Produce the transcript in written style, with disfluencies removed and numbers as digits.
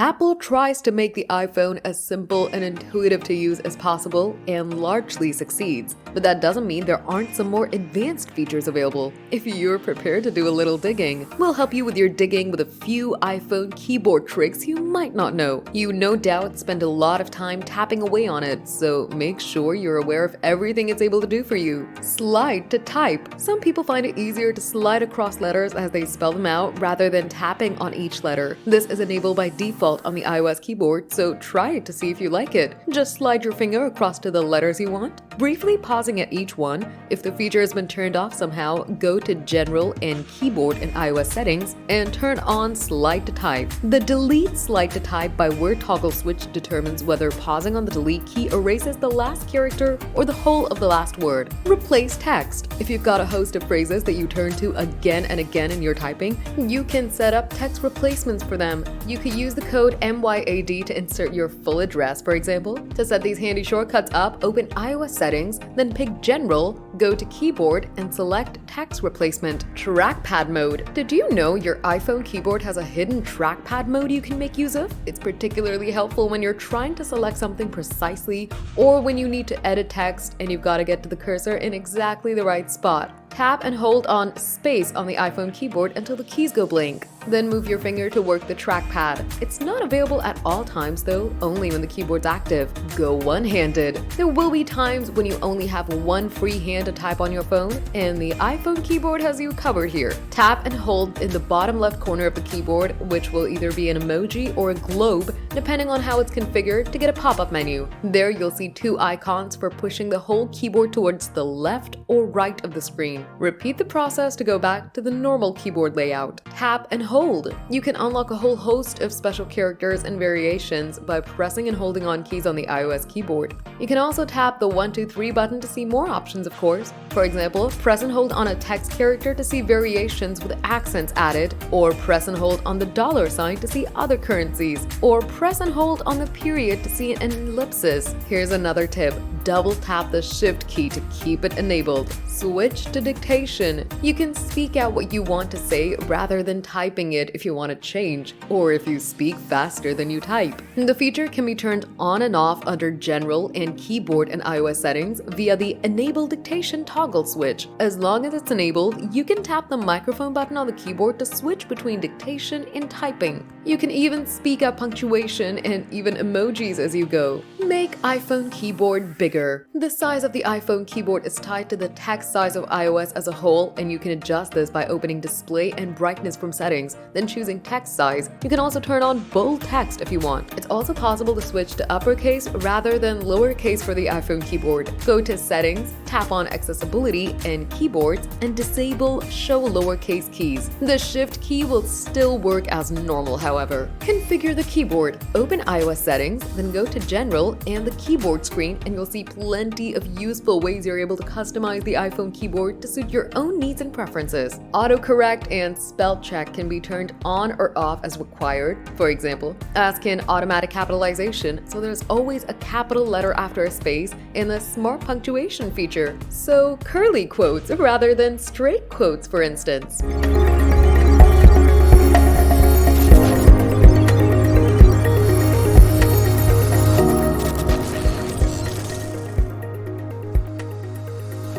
Apple tries to make the iPhone as simple and intuitive to use as possible and largely succeeds, but that doesn't mean there aren't some more advanced features available. If you're prepared to do a little digging, we'll help you with your digging with a few iPhone keyboard tricks you might not know. You no doubt spend a lot of time tapping away on it, so make sure you're aware of everything it's able to do for you. Slide to type. Some people find it easier to slide across letters as they spell them out rather than tapping on each letter. This is enabled by default on the iOS keyboard, so try it to see if you like it. Just slide your finger across to the letters you want, briefly pausing at each one. If the feature has been turned off somehow, go to General and Keyboard in iOS settings and turn on Slide to Type. The Delete Slide to Type by Word toggle switch determines whether pausing on the delete key erases the last character or the whole of the last word. Replace text. If you've got a host of phrases that you turn to again and again in your typing, you can set up text replacements for them. You could use the code MYAD to insert your full address, for example. To set these handy shortcuts up, open iOS settings, then pick General, go to Keyboard, and select Text Replacement. Trackpad Mode. Did you know your iPhone keyboard has a hidden trackpad mode you can make use of? It's particularly helpful when you're trying to select something precisely or when you need to edit text and you've got to get to the cursor in exactly the right spot. Tap and hold on Space on the iPhone keyboard until the keys go blank. Then move your finger to work the trackpad. It's not available at all times though, only when the keyboard's active. Go one-handed. There will be times when you only have one free hand to type on your phone, and the iPhone keyboard has you covered here. Tap and hold in the bottom left corner of the keyboard, which will either be an emoji or a globe, depending on how it's configured, to get a pop-up menu. There you'll see two icons for pushing the whole keyboard towards the left or right of the screen. Repeat the process to go back to the normal keyboard layout. Tap and hold. You can unlock a whole host of special characters and variations by pressing and holding on keys on the iOS keyboard. You can also tap the 1, 2, 3 button to see more options, of course. For example, press and hold on a text character to see variations with accents added, or press and hold on the $ to see other currencies, or press and hold on the period to see an ellipsis. Here's another tip. Double tap the Shift key to keep it enabled. Switch to dictation. You can speak out what you want to say rather than typing it if you want to change, or if you speak faster than you type. The feature can be turned on and off under General and Keyboard in iOS settings via the Enable Dictation toggle switch. As long as it's enabled, you can tap the microphone button on the keyboard to switch between dictation and typing. You can even speak out punctuation and even emojis as you go. Make iPhone keyboard bigger. The size of the iPhone keyboard is tied to the text size of iOS as a whole, and you can adjust this by opening Display and Brightness from settings, then choosing text size. You can also turn on bold text if you want. It's also possible to switch to uppercase rather than lowercase for the iPhone keyboard. Go to Settings, tap on Accessibility and Keyboards, and disable Show Lowercase Keys. The Shift key will still work as normal, however. Configure the keyboard. Open iOS settings, then go to General and the keyboard screen, and you'll see plenty of useful ways you're able to customize the iPhone keyboard to suit your own needs and preferences. Autocorrect and spell check can be turned on or off as required. For example, as can automatic capitalization, so there's always a capital letter after a space, and the smart punctuation feature, so curly quotes rather than straight quotes, for instance.